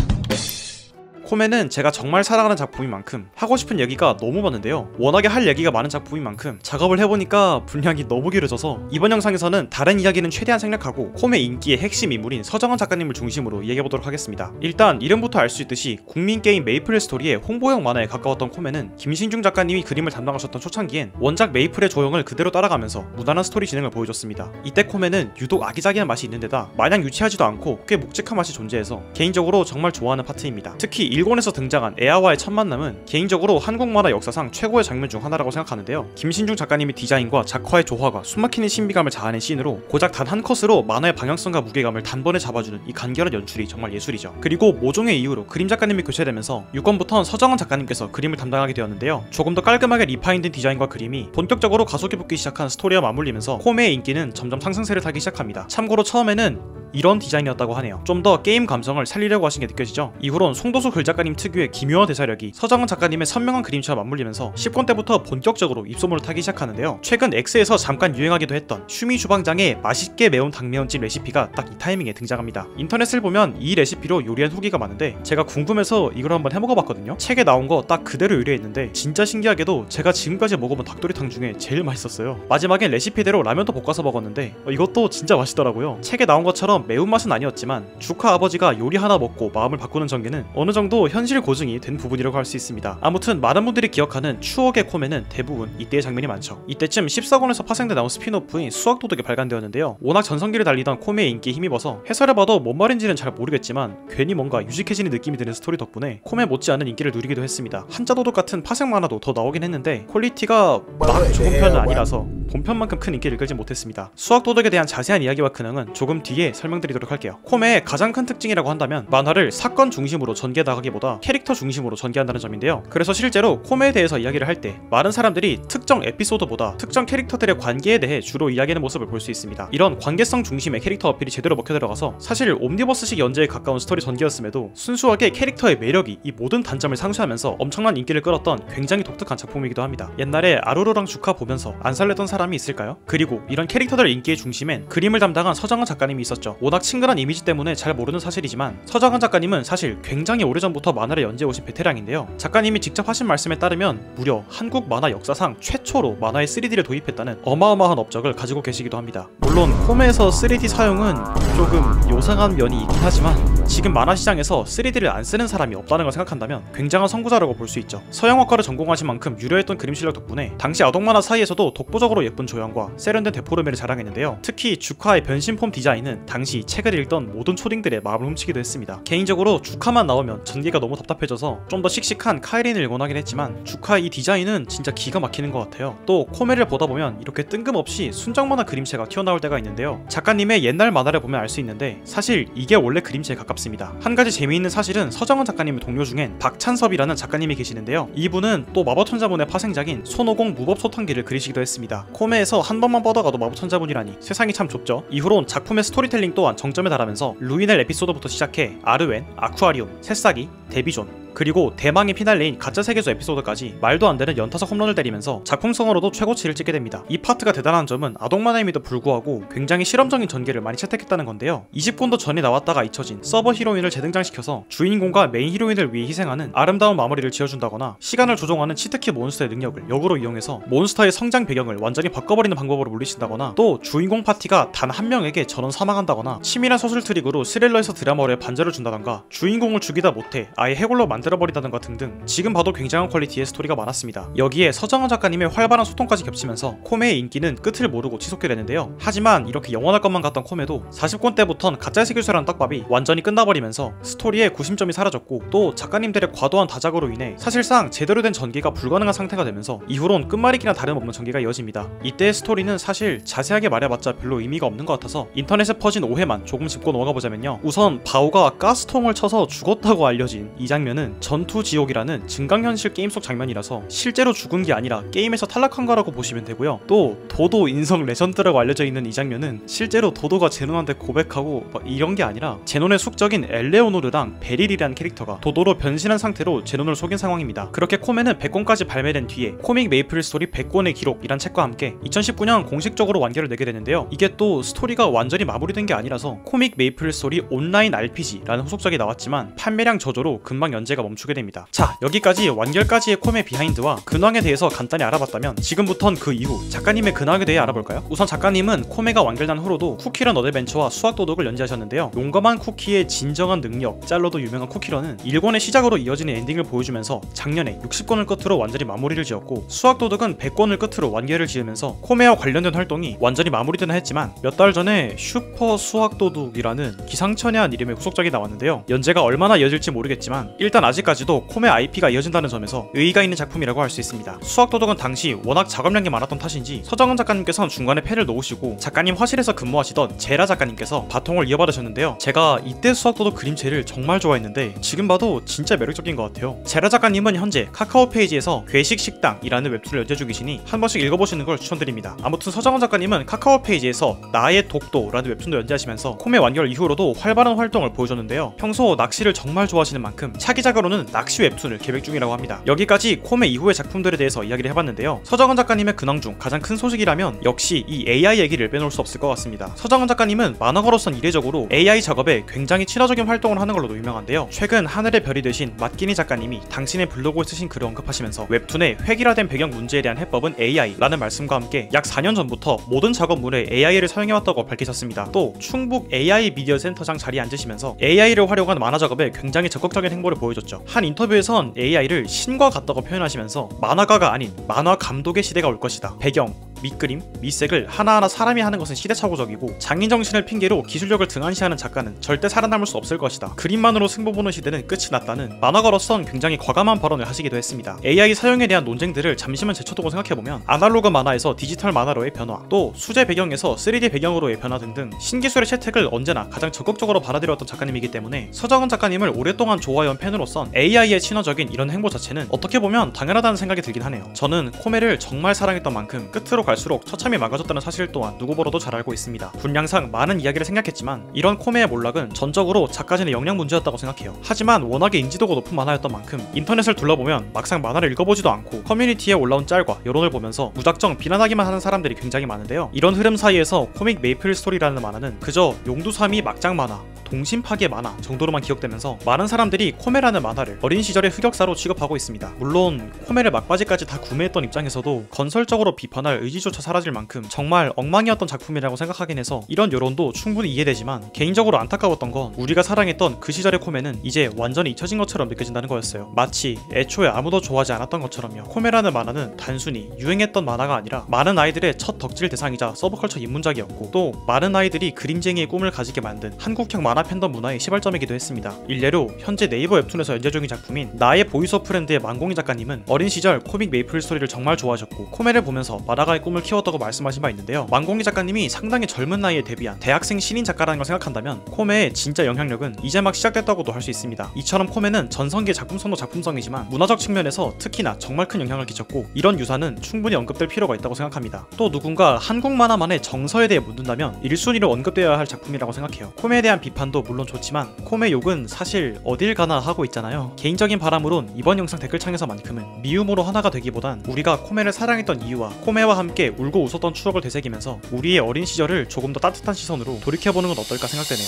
코맨은 제가 정말 사랑하는 작품인 만큼 하고 싶은 얘기가 너무 많은데요. 워낙에 할 얘기가 많은 작품인 만큼 작업을 해보니까 분량이 너무 길어져서 이번 영상에서는 다른 이야기는 최대한 생략하고 콤의 인기의 핵심 인물인 서정원 작가님을 중심으로 이야기해보도록 하겠습니다. 일단 이름부터 알 수 있듯이 국민게임 메이플 스토리의 홍보용 만화에 가까웠던 콤에는 김신중 작가님이 그림을 담당하셨던 초창기엔 원작 메이플의 조형을 그대로 따라가면서 무난한 스토리 진행을 보여줬습니다. 이때 콤에는 유독 아기자기한 맛이 있는 데다 마냥 유치하지도 않고 꽤 묵직한 맛이 존재해서 개인적으로 정말 좋아하는 파트입니다. 특히 일본에서 등장한 에아와의 첫 만남은 개인적으로 한국 만화 역사상 최고의 장면 중 하나라고 생각하는데요. 김신중 작가님의 디자인과 작화의 조화가 숨막히는 신비감을 자아낸 씬으로 고작 단 한 컷으로 만화의 방향성과 무게감을 단번에 잡아주는 이 간결한 연출이 정말 예술이죠. 그리고 모종의 이후로 그림 작가님이 교체되면서 6권부터는 서정원 작가님께서 그림을 담당하게 되었는데요. 조금 더 깔끔하게 리파인된 디자인과 그림이 본격적으로 가속이 붙기 시작한 스토리와 맞물리면서 코메의 인기는 점점 상승세를 타기 시작합니다. 참고로 처음에는 이런 디자인이었다고 하네요. 좀 더 게임 감성을 살리려고 하신 게 느껴지죠. 이후론 송도수 글 작가님 특유의 기묘한 대사력이 서정원 작가님의 선명한 그림체와 맞물리면서 10권 때부터 본격적으로 입소문을 타기 시작하는데요. 최근 X에서 잠깐 유행하기도 했던 슈미 주방장의 맛있게 매운 당면찜 레시피가 딱 이 타이밍에 등장합니다. 인터넷을 보면 이 레시피로 요리한 후기가 많은데 제가 궁금해서 이걸 한번 해먹어봤거든요. 책에 나온 거 딱 그대로 요리했는데 진짜 신기하게도 제가 지금까지 먹어본 닭도리탕 중에 제일 맛있었어요. 마지막엔 레시피대로 라면도 볶아서 먹었는데 이것도 진짜 맛있더라고요. 책에 나온 것처럼 매운맛은 아니었지만 주카 아버지가 요리 하나 먹고 마음을 바꾸는 전개는 어느 정도 현실 고증이 된 부분이라고 할 수 있습니다. 아무튼 많은 분들이 기억하는 추억의 코메는 대부분 이때의 장면이 많죠. 이때쯤 14권에서 파생돼 나온 스피노프인 수학도덕이 발간되었는데요. 워낙 전성기를 달리던 코메의 인기에 힘입어서 해설해봐도 뭔 말인지는 잘 모르겠지만 괜히 뭔가 유식해지는 느낌이 드는 스토리 덕분에 코메 못지않은 인기를 누리기도 했습니다. 한자도덕 같은 파생 만화도 더 나오긴 했는데 퀄리티가 막 좋은 편은 아니라서 본편만큼 큰 인기를 끌지 못했습니다. 수학도덕에 대한 자세한 이야기와 근황은 조금 뒤에 설명드리도록 할게요. 코메의 가장 큰 특징이라고 한다면 만화를 사건 중심으로 전개해 나가기 하기보다 캐릭터 중심으로 전개한다는 점인데요. 그래서 실제로 코메에 대해서 이야기를 할 때 많은 사람들이 특정 에피소드보다 특정 캐릭터들의 관계에 대해 주로 이야기하는 모습을 볼 수 있습니다. 이런 관계성 중심의 캐릭터 어필이 제대로 먹혀 들어가서 사실 옴니버스식 연재에 가까운 스토리 전개였음에도 순수하게 캐릭터의 매력이 이 모든 단점을 상쇄하면서 엄청난 인기를 끌었던 굉장히 독특한 작품이기도 합니다. 옛날에 아루로랑 주카 보면서 안 설레던 사람이 있을까요? 그리고 이런 캐릭터들 인기의 중심엔 그림을 담당한 서정은 작가님이 있었죠. 워낙 친근한 이미지 때문에 잘 모르는 사실이지만 서정은 작가님은 사실 굉장히 오래전부터 만화를 연재해 오신 베테랑인데요. 작가님이 직접 하신 말씀에 따르면 무려 한국 만화 역사상 최초로 만화에 3D를 도입했다는 어마어마한 업적을 가지고 계시기도 합니다. 물론 콤에서 3D 사용은 조금 요상한 면이 있긴 하지만 지금 만화 시장에서 3D를 안 쓰는 사람이 없다는 걸 생각한다면 굉장한 선구자라고 볼 수 있죠. 서양화과를 전공하신 만큼 유려했던 그림 실력 덕분에 당시 아동 만화 사이에서도 독보적으로 예쁜 조형과 세련된 데포르메를 자랑했는데요. 특히 주카의 변신폼 디자인은 당시 책을 읽던 모든 초딩들의 마음을 훔치기도 했습니다. 개인적으로 주카만 나오면 전개가 너무 답답해져서 좀 더 씩씩한 카이린을 응원하긴 했지만 주카의 이 디자인은 진짜 기가 막히는 것 같아요. 또 코메를 보다 보면 이렇게 뜬금없이 순정 만화 그림체가 튀어나올 때가 있는데요. 작가님의 옛날 만화를 보면 알 수 있는데 사실 이게 원래 그림체에 가깝습니다. 한 가지 재미있는 사실은 서정은 작가님의 동료 중엔 박찬섭이라는 작가님이 계시는데요. 이분은 또 마법천자문의 파생작인 손오공 무법소탕기를 그리시기도 했습니다. 코메에서 한 번만 뻗어가도 마법천자문이라니 세상이 참 좁죠. 이후론 작품의 스토리텔링 또한 정점에 달하면서 루이넬 에피소드부터 시작해 아르웬, 아쿠아리움, 새싹이, 데비존 그리고 대망의 피날레인 가짜 세계소 에피소드까지 말도 안 되는 연타석 홈런을 때리면서 작품성으로도 최고치를 찍게 됩니다. 이 파트가 대단한 점은 아동 만화임에도 불구하고 굉장히 실험적인 전개를 많이 채택했다는 건데요. 20권도 전에 나왔다가 잊혀진 서버 히로인을 재등장시켜서 주인공과 메인 히로인을 위해 희생하는 아름다운 마무리를 지어준다거나 시간을 조종하는 치트키 몬스터의 능력을 역으로 이용해서 몬스터의 성장 배경을 완전히 바꿔버리는 방법으로 물리친다거나 또 주인공 파티가 단 한 명에게 전원 사망한다거나 치밀한 서술 트릭으로 스릴러에서 드라마로의 반전을 준다던가 주인공을 죽이다 못해 아예 해골로 만들어버린다던가 등등 지금 봐도 굉장한 퀄리티의 스토리가 많았습니다. 여기에 서정은 작가님의 활발한 소통까지 겹치면서 코메의 인기는 끝을 모르고 지속게 되는데요. 하지만 이렇게 영원할 것만 같던 코메도 40권 때부턴 가짜 세계수라는 떡밥이 완전히 끝나버리면서 스토리의 구심점이 사라졌고 또 작가님들의 과도한 다작으로 인해 사실상 제대로 된 전개가 불가능한 상태가 되면서 이후론 끝말잇기나 다름없는 전개가 이어집니다. 이때의 스토리는 사실 자세하게 말해봤자 별로 의미가 없는 것 같아서 인터넷에 퍼진 오해만 조금 짚고 넘어가 보자면요. 우선 바오가 가스통을 쳐서 죽었다고 알려진 이 장면은 전투지옥이라는 증강현실 게임 속 장면이라서 실제로 죽은 게 아니라 게임에서 탈락한 거라고 보시면 되고요. 또 도도 인성 레전드라고 알려져 있는 이 장면은 실제로 도도가 제논한테 고백하고 막 이런 게 아니라 제논의 숙적인 엘레오노르랑 베릴이라는 캐릭터가 도도로 변신한 상태로 제논을 속인 상황입니다. 그렇게 코메는 100권까지 발매된 뒤에 코믹 메이플 스토리 100권의 기록이란 책과 함께 2019년 공식적으로 완결을 내게 되는데요. 이게 또 스토리가 완전히 마무리된 게 아니라서 코믹 메이플 스토리 온라인 RPG라는 후속작이 나왔지만 판매량 저조로 금방 연재가 멈추게 됩니다. 자, 여기까지 완결까지의 코메 비하인드와 근황에 대해서 간단히 알아봤다면 지금부턴 그 이후 작가님의 근황에 대해 알아볼까요? 우선 작가님은 코메가 완결난 후로도 쿠키런 어드벤처와 수학도덕을 연재하셨는데요. 용감한 쿠키의 진정한 능력 짤로도 유명한 쿠키런은 1권의 시작으로 이어지는 엔딩을 보여주면서 작년에 60권을 끝으로 완전히 마무리를 지었고 수학도덕은 100권을 끝으로 완결을 지으면서 코메와 관련된 활동이 완전히 마무리되나 했지만 몇 달 전에 슈퍼 수학도둑이라는 기상천외한 이름의 후속작이 나왔는데요. 연재가 얼마나 이어질지 모르겠지만 일단 아직까지도 코메 IP가 이어진다는 점에서 의의가 있는 작품이라고 할 수 있습니다. 수학도덕은 당시 워낙 작업량이 많았던 탓인지 서정은 작가님께서는 중간에 펜을 놓으시고 작가님 화실에서 근무하시던 제라 작가님께서 바통을 이어받으셨는데요. 제가 이때 수학도덕 그림체를 정말 좋아했는데 지금 봐도 진짜 매력적인 것 같아요. 제라 작가님은 현재 카카오 페이지에서 괴식식당이라는 웹툰을 연재 중이시니 한 번씩 읽어보시는 걸 추천드립니다. 아무튼 서정은 작가님은 카카오 페이지에서 나의 독도라는 웹툰도 연재하시면서 코메 완결 이후로도 활발한 활동을 보여줬는데요. 평소 낚시를 정말 좋아하시는 만큼 차기작으로는 낚시 웹툰을 계획 중이라고 합니다. 여기까지 코메 이후의 작품들에 대해서 이야기를 해봤는데요. 서정은 작가님의 근황 중 가장 큰 소식이라면 역시 이 AI 얘기를 빼놓을 수 없을 것 같습니다. 서정은 작가님은 만화가로선 이례적으로 AI 작업에 굉장히 친화적인 활동을 하는 걸로도 유명한데요. 최근 하늘의 별이 되신 맛기니 작가님이 당신의 블로그에 쓰신 글을 언급하시면서 웹툰의 획일화된 배경 문제에 대한 해법은 AI라는 말씀과 함께 약 4년 전부터 모든 작업물에 AI를 사용해왔다고 밝히셨습니다. 또 충북 AI 미디어 센터장 자리에 앉으시면서 AI를 활용한 만화 작업에 굉장히 적극적인 행보를 보여줬죠. 한 인터뷰에선 AI를 신과 같다고 표현하시면서 만화가가 아닌 만화 감독의 시대가 올 것이다. 배경, 밑그림, 밑색을 하나하나 사람이 하는 것은 시대착오적이고 장인 정신을 핑계로 기술력을 등한시하는 작가는 절대 살아남을 수 없을 것이다. 그림만으로 승부 보는 시대는 끝이 났다는 만화가로선 굉장히 과감한 발언을 하시기도 했습니다. AI 사용에 대한 논쟁들을 잠시만 제쳐두고 생각해보면 아날로그 만화에서 디지털 만화로의 변화, 또 수제 배경에서 3D 배경으로의 변화 등등 신기술의 채택을 언제나 가장 적극적으로 받아들였던 작가님이기 때문에 서정은 작가님을 오랫동안 좋아해온 팬으로선 AI의 친화적인 이런 행보 자체는 어떻게 보면 당연하다는 생각이 들긴 하네요. 저는 코메를 정말 사랑했던 만큼 끝으로 갈수록 처참히 망가졌다는 사실 또한 누구보다도 잘 알고 있습니다. 분량상 많은 이야기를 생각했지만 이런 코메의 몰락은 전적으로 작가진의 역량 문제였다고 생각해요. 하지만 워낙에 인지도가 높은 만화였던 만큼 인터넷을 둘러보면 막상 만화를 읽어보지도 않고 커뮤니티에 올라온 짤과 여론을 보면서 무작정 비난하기만 하는 사람들이 굉장히 많은데요. 이런 흐름 사이에서 코믹 메이플 스토리라는 만화는 그저 용두삼이 막장 만화, 동심파괴 만화 정도로만 기억되면서 많은 사람들이 코메라는 만화를 어린 시절의 흑역사로 취급하고 있습니다. 물론 코메를 막바지까지 다 구매했던 입장에서도 건설적으로 비판할 의지조차 사라질 만큼 정말 엉망이었던 작품이라고 생각하긴 해서 이런 여론도 충분히 이해되지만 개인적으로 안타까웠던 건 우리가 사랑했던 그 시절의 코메는 이제 완전히 잊혀진 것처럼 느껴진다는 거였어요. 마치 애초에 아무도 좋아하지 않았던 것처럼요. 코메라는 만화는 단순히 유행했던 만화가 아니라 많은 아이들의 첫 덕질 대상이자 서브컬처 입문작이었고 또 많은 아이들이 그림쟁이의 꿈을 가지게 만든 한국형 만화 팬덤 문화의 시발점이기도 했습니다. 일례로 현재 네이버 웹툰에서 연재 중인 작품인 나의 보이스 오브 프렌드의 만공이 작가님은 어린 시절 코믹 메이플 스토리를 정말 좋아하셨고 코메를 보면서 만화가의 꿈을 키웠다고 말씀하신 바 있는데요. 만공이 작가님이 상당히 젊은 나이에 데뷔한 대학생 신인 작가라는 걸 생각한다면 코메의 진짜 영향력은 이제 막 시작됐다고도 할 수 있습니다. 이처럼 코메는 전성기의 작품성도 작품성이지만 문화적 측면에서 특히나 정말 큰 영향을 끼쳤고 이런 유사는 충분히 언급될 필요가 있다고 생각합니다. 또 누군가 한국 만화만의 정서에 대해 묻는다면 1순위로 언급되어야 할 작품이라고 생각해요. 코메에 대한 비판도 물론 좋지만 코메 욕은 사실 어딜 가나 하고 있잖아요. 개인적인 바람으론 이번 영상 댓글창에서만큼은 미움으로 하나가 되기보단 우리가 코메를 사랑했던 이유와 코메와 함께 울고 웃었던 추억을 되새기면서 우리의 어린 시절을 조금 더 따뜻한 시선으로 돌이켜보는 건 어떨까 생각되네요.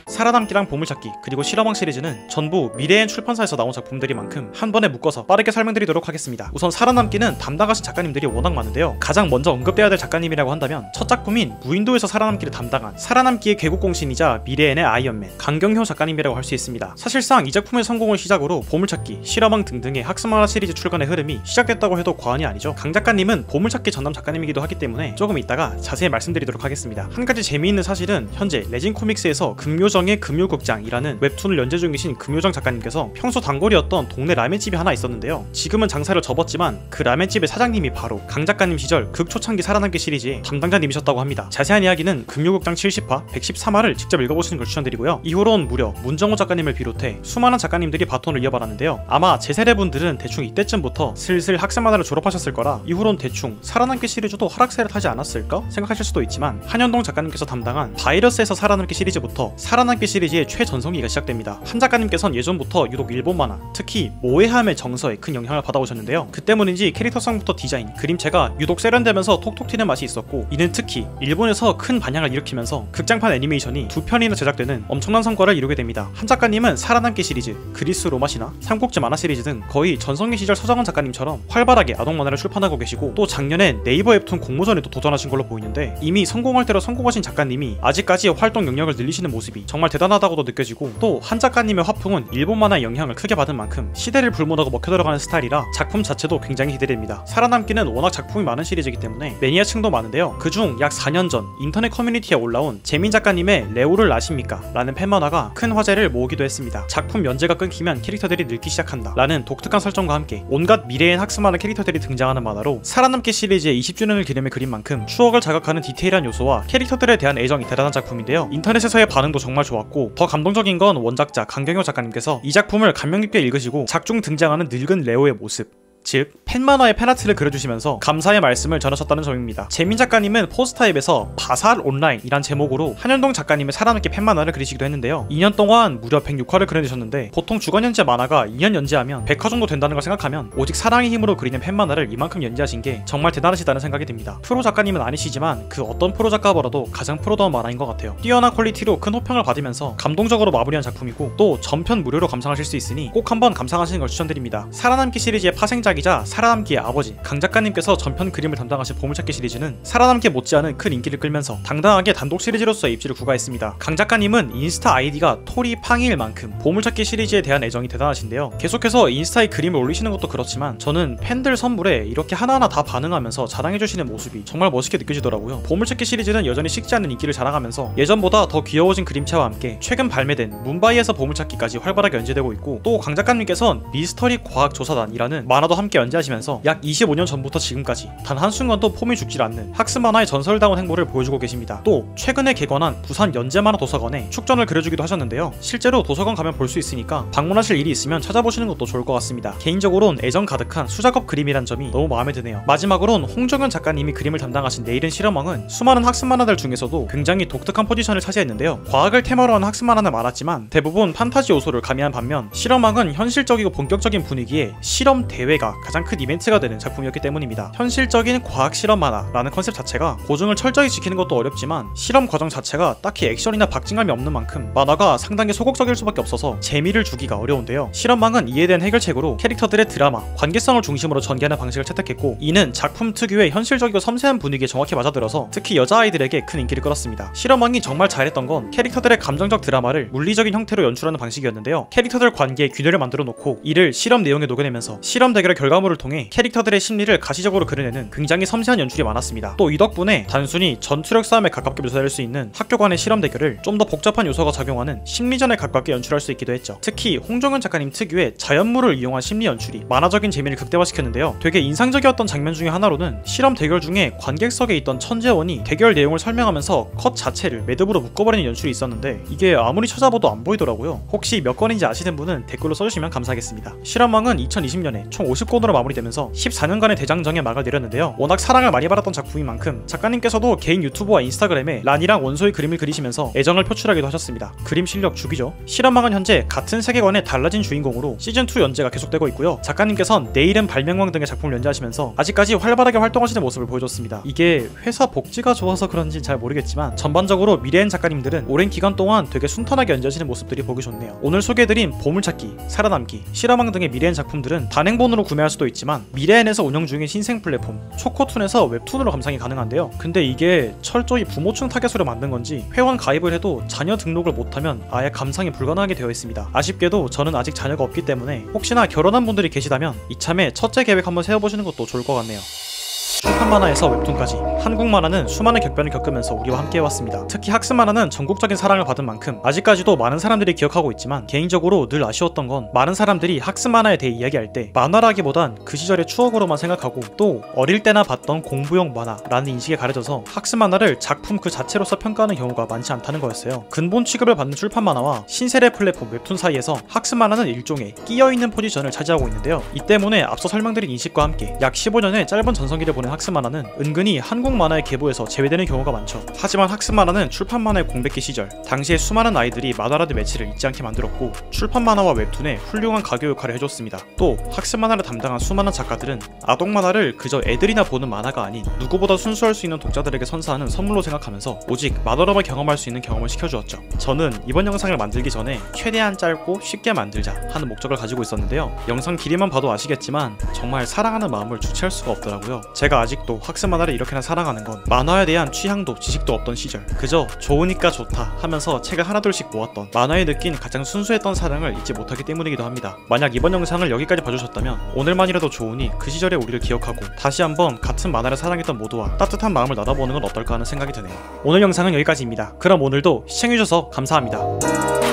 살아남기랑 보물찾기 그리고 실험왕 시리즈는 전부 미래엔 출판사에서 나온 작품들인 만큼 한 번에 묶어서 빠르게 설명드리도록 하겠습니다. 우선 살아남기는 담당하신 작가님들이 워낙 많은데요. 가장 먼저 언급돼야 될 작가님이라고 한다면 첫 작품인 무인도에서 살아남기를 담당한 살아남기의 개국공신이자 미래엔의 아이언맨 강경효 작가님이라고 할 수 있습니다. 사실상 이 작품의 성공을 시작으로 보물찾기, 실험왕 등등의 학습만화 시리즈 출간의 흐름이 시작됐다고 해도 과언이 아니죠. 강 작가님은 보물찾기 전담 작가님이기도 하기 때문에 조금 이따가 자세히 말씀드리도록 하겠습니다. 한 가지 재미있는 사실은 현재 레진 코믹스에서 금요정 금요극장이라는 웹툰을 연재 중이신 금요정 작가님께서 평소 단골이었던 동네 라멘집이 하나 있었는데요. 지금은 장사를 접었지만 그 라멘집의 사장님이 바로 강 작가님 시절 극초창기 살아남기 시리즈의 담당자님이셨다고 합니다. 자세한 이야기는 금요극장 70화, 113화를 직접 읽어보시는 걸 추천드리고요. 이후론 무려 문정호 작가님을 비롯해 수많은 작가님들이 바톤을 이어받았는데요. 아마 제 세대분들은 대충 이때쯤부터 슬슬 학생 만화를 졸업하셨을 거라 이후론 대충 살아남기 시리즈도 하락세를 타지 않았을까 생각하실 수도 있지만 한현동 작가님께서 담당한 바이러스에서 살아남기 시리즈부터 살아남기 시리즈의 최전성기가 시작됩니다. 한 작가님께서는 예전부터 유독 일본 만화, 특히 모에함의 정서에 큰 영향을 받아오셨는데요. 그 때문인지 캐릭터성부터 디자인, 그림체가 유독 세련되면서 톡톡 튀는 맛이 있었고 이는 특히 일본에서 큰 반향을 일으키면서 극장판 애니메이션이 2편이나 제작되는 엄청난 성과를 이루게 됩니다. 한 작가님은 살아남기 시리즈, 그리스 로마시나, 삼국지 만화 시리즈 등 거의 전성기 시절 서정원 작가님처럼 활발하게 아동 만화를 출판하고 계시고 또 작년에 네이버 웹툰 공모전에도 도전하신 걸로 보이는데 이미 성공할 대로 성공하신 작가님이 아직까지 활동 영역을 늘리시는 모습이 정말 대단하다고도 느껴지고 또 한 작가님의 화풍은 일본 만화의 영향을 크게 받은 만큼 시대를 불문하고 먹혀들어가는 스타일이라 작품 자체도 굉장히 기대됩니다. 살아남기는 워낙 작품이 많은 시리즈이기 때문에 매니아층도 많은데요. 그중 약 4년 전 인터넷 커뮤니티에 올라온 재민 작가님의 레오를 아십니까? 라는 팬만화가 큰 화제를 모으기도 했습니다. 작품 연재가 끊기면 캐릭터들이 늙기 시작한다 라는 독특한 설정과 함께 온갖 미래엔 학습하는 캐릭터들이 등장하는 만화로 살아남기 시리즈의 20주년을 기념해 그린 만큼 추억을 자극하는 디테일한 요소와 캐릭터들에 대한 애정이 대단한 작품인데요. 인터넷에서의 반응도 정말 좋았고 더 감동적인 건 원작자 강경효 작가님께서 이 작품을 감명 깊게 읽으시고 작중 등장하는 늙은 레오의 모습, 즉 팬만화의 팬아트를 그려주시면서 감사의 말씀을 전하셨다는 점입니다. 재민 작가님은 포스타입에서 바살 온라인이란 제목으로 한현동 작가님의 살아남기 팬만화를 그리시기도 했는데요. 2년 동안 무려 106화를 그려내셨는데 보통 주간연재 만화가 2년 연재하면 100화 정도 된다는 걸 생각하면 오직 사랑의 힘으로 그리는 팬만화를 이만큼 연재하신 게 정말 대단하시다는 생각이 듭니다. 프로 작가님은 아니시지만 그 어떤 프로 작가보다도 가장 프로다운 만화인 것 같아요. 뛰어난 퀄리티로 큰 호평을 받으면서 감동적으로 마무리한 작품이고 또 전편 무료로 감상하실 수 있으니 꼭 한번 감상하시는 걸 추천드립니다. 살아남기 시리즈의 파생작 이야기자 살아남기의 아버지 강 작가님께서 전편 그림을 담당하신 보물찾기 시리즈는 살아남기 못지않은 큰 인기를 끌면서 당당하게 단독 시리즈로서의 입지를 구가했습니다. 강 작가님은 인스타 아이디가 토리팡이일 만큼 보물찾기 시리즈에 대한 애정이 대단하신데요. 계속해서 인스타에 그림을 올리시는 것도 그렇지만 저는 팬들 선물에 이렇게 하나하나 다 반응하면서 자랑해주시는 모습이 정말 멋있게 느껴지더라고요. 보물찾기 시리즈는 여전히 식지 않는 인기를 자랑하면서 예전보다 더 귀여워진 그림체와 함께 최근 발매된 문바이에서 보물찾기까지 활발하게 연재되고 있고, 또 강 작가님께서는 미스터리 과학조사단이라는 만화도 함께 연재하시면서 약 25년 전부터 지금까지 단 한순간도 폼이 죽질 않는 학습 만화의 전설다운 행보를 보여주고 계십니다. 또 최근에 개관한 부산 연재만화 도서관에 축전을 그려주기도 하셨는데요. 실제로 도서관 가면 볼 수 있으니까 방문하실 일이 있으면 찾아보시는 것도 좋을 것 같습니다. 개인적으론 애정 가득한 수작업 그림이란 점이 너무 마음에 드네요. 마지막으론 홍정현 작가님이 그림을 담당하신 내일은 실험왕은 수많은 학습 만화들 중에서도 굉장히 독특한 포지션을 차지했는데요. 과학을 테마로 하는 학습 만화는 많았지만 대부분 판타지 요소를 가미한 반면 실험왕은 현실적이고 본격적인 분위기에 실험 대회가 가장 큰 이벤트가 되는 작품이었기 때문입니다. 현실적인 과학 실험 만화라는 컨셉 자체가 고증을 철저히 지키는 것도 어렵지만 실험 과정 자체가 딱히 액션이나 박진감이 없는 만큼 만화가 상당히 소극적일 수밖에 없어서 재미를 주기가 어려운데요. 실험왕은 이에 대한 해결책으로 캐릭터들의 드라마, 관계성을 중심으로 전개하는 방식을 채택했고, 이는 작품 특유의 현실적이고 섬세한 분위기에 정확히 맞아들어서 특히 여자아이들에게 큰 인기를 끌었습니다. 실험왕이 정말 잘했던 건 캐릭터들의 감정적 드라마를 물리적인 형태로 연출하는 방식이었는데요. 캐릭터들 관계에 균열을 만들어 놓고 이를 실험 내용에 녹여내면서 실험 대결의 결과물을 통해 캐릭터들의 심리를 가시적으로 그려내는 굉장히 섬세한 연출이 많았습니다. 또 이 덕분에 단순히 전투력 싸움에 가깝게 묘사될 수 있는 학교 간의 실험 대결을 좀 더 복잡한 요소가 작용하는 심리전에 가깝게 연출할 수 있기도 했죠. 특히 홍정현 작가님 특유의 자연물을 이용한 심리 연출이 만화적인 재미를 극대화시켰는데요. 되게 인상적이었던 장면 중에 하나로는 실험 대결 중에 관객석에 있던 천재원이 대결 내용을 설명하면서 컷 자체를 매듭으로 묶어버리는 연출이 있었는데 이게 아무리 찾아봐도 안 보이더라고요. 혹시 몇 건인지 아시는 분은 댓글로 써주시면 감사하겠습니다. 실험왕은 2020년에 총 50권으로 마무리되면서 14년간의 대장정에 막을 내렸는데요. 워낙 사랑을 많이 받았던 작품인 만큼 작가님께서도 개인 유튜브와 인스타그램에 란이랑 원소의 그림을 그리시면서 애정을 표출하기도 하셨습니다. 그림 실력 죽이죠. 실험왕은 현재 같은 세계관의 달라진 주인공으로 시즌2 연재가 계속되고 있고요. 작가님께선 내일은 발명왕 등의 작품을 연재하시면서 아직까지 활발하게 활동하시는 모습을 보여줬습니다. 이게 회사 복지가 좋아서 그런지 잘 모르겠지만 전반적으로 미래엔 작가님들은 오랜 기간 동안 되게 순탄하게 연재하시는 모습들이 보기 좋네요. 오늘 소개해드린 보물찾기, 살아남기, 실험왕 등의 미래엔 작품들은 단행본으로 구매할 수도 있지만 미래엔에서 운영 중인 신생 플랫폼 초코툰에서 웹툰으로 감상이 가능한데요. 근데 이게 철저히 부모층 타겟으로 만든 건지 회원 가입을 해도 자녀 등록을 못하면 아예 감상이 불가능하게 되어 있습니다. 아쉽게도 저는 아직 자녀가 없기 때문에 혹시나 결혼한 분들이 계시다면 이참에 첫째 계획 한번 세워보시는 것도 좋을 것 같네요. 출판 만화에서 웹툰까지 한국 만화는 수많은 격변을 겪으면서 우리와 함께 해왔습니다. 특히 학습 만화는 전국적인 사랑을 받은 만큼 아직까지도 많은 사람들이 기억하고 있지만 개인적으로 늘 아쉬웠던 건 많은 사람들이 학습 만화에 대해 이야기할 때 만화라기보단 그 시절의 추억으로만 생각하고 또 어릴 때나 봤던 공부용 만화라는 인식에 가려져서 학습 만화를 작품 그 자체로서 평가하는 경우가 많지 않다는 거였어요. 근본 취급을 받는 출판 만화와 신세대 플랫폼 웹툰 사이에서 학습 만화는 일종의 끼어있는 포지션을 차지하고 있는데요. 이 때문에 앞서 설명드린 인식과 함께 약 15년의 짧은 전성기를 보낸 학습 만화는 은근히 한국 만화의 계보에서 제외되는 경우가 많죠. 하지만 학습 만화는 출판 만화의 공백기 시절 당시에 수많은 아이들이 만화라는 매체를 잊지 않게 만들었고 출판 만화와 웹툰에 훌륭한 가교 역할을 해줬습니다. 또 학습 만화를 담당한 수많은 작가들은 아동 만화를 그저 애들이나 보는 만화가 아닌 누구보다 순수할 수 있는 독자들에게 선사하는 선물로 생각하면서 오직 만화로만 경험할 수 있는 경험을 시켜주었죠. 저는 이번 영상을 만들기 전에 최대한 짧고 쉽게 만들자 하는 목적을 가지고 있었는데요. 영상 길이만 봐도 아시겠지만 정말 사랑하는 마음을 주체할 수가 없더라고요. 제가 아직도 학습 만화를 이렇게나 사랑하는 건 만화에 대한 취향도 지식도 없던 시절 그저 좋으니까 좋다 하면서 책을 하나둘씩 모았던 만화에 느낀 가장 순수했던 사랑을 잊지 못하기 때문이기도 합니다. 만약 이번 영상을 여기까지 봐주셨다면 오늘만이라도 좋으니 그 시절의 우리를 기억하고 다시 한번 같은 만화를 사랑했던 모두와 따뜻한 마음을 나눠보는 건 어떨까 하는 생각이 드네요. 오늘 영상은 여기까지입니다. 그럼 오늘도 시청해주셔서 감사합니다.